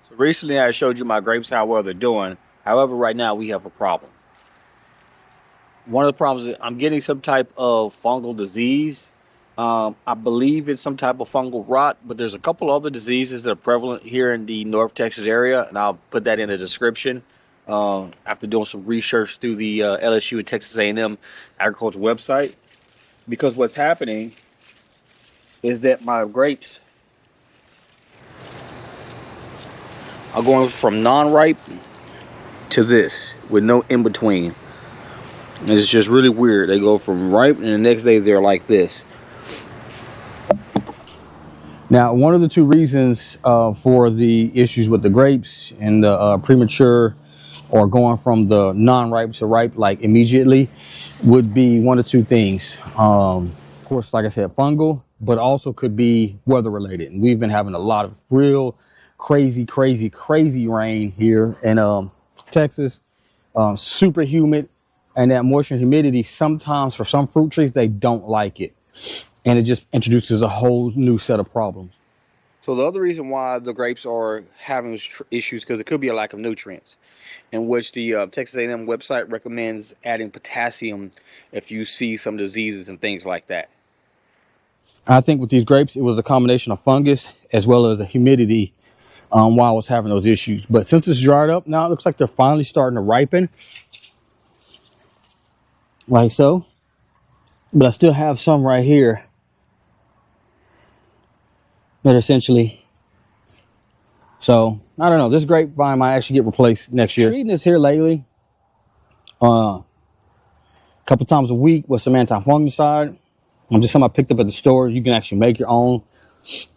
So recently I showed you my grapes, how well they're doing. However, right now we have a problem. One of the problems is I'm getting some type of fungal disease. I believe it's some type of fungal rot, but there's a couple other diseases that are prevalent here in the North Texas area, and I'll put that in the description. After doing some research through the LSU and Texas A&M agriculture website, because what's happening is that my grapes are going from non-ripe to this with no in between. And it's just really weird. They go from ripe and the next day they're like this. Now, one of the two reasons for the issues with the grapes and the premature or going from the non-ripe to ripe like immediately would be one of two things. Of course, like I said, fungal, but also could be weather related. And we've been having a lot of real crazy rain here in Texas. Super humid, and that moisture and humidity sometimes for some fruit trees, they don't like it. And it just introduces a whole new set of problems. So the other reason why the grapes are having issues because it could be a lack of nutrients, in which the Texas A&M website recommends adding potassium if you see some diseases and things like that. I think with these grapes, it was a combination of fungus as well as a humidity while I was having those issues. But since it's dried up, now it looks like they're finally starting to ripen. Like so. But I still have some right here that essentially, so I don't know, this grapevine might actually get replaced next year. Treating this here lately a couple times a week with some anti-fungicide. I'm just something I picked up at the store. You can actually make your own,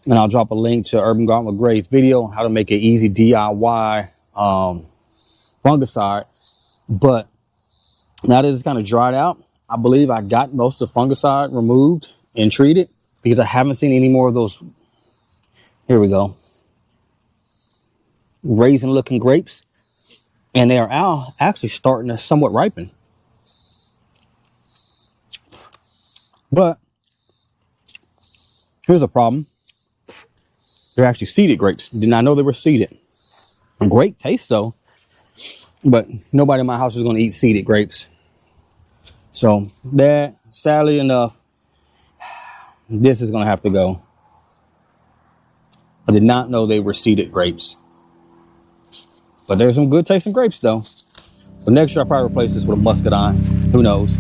and I'll drop a link to Urban Garden with Gray's video on how to make an easy DIY fungicide. But now that it's kind of dried out, I believe I got most of the fungicide removed and treated because I haven't seen any more of those. Here we go. Raisin looking grapes. And they are actually starting to somewhat ripen. But here's a problem. They're actually seeded grapes. Did not know they were seeded. Great taste though. But nobody in my house is going to eat seeded grapes. So that, sadly enough, this is going to have to go. I did not know they were seeded grapes. But there's some good tasting grapes though. So next year I'll probably replace this with a muscadine. Who knows?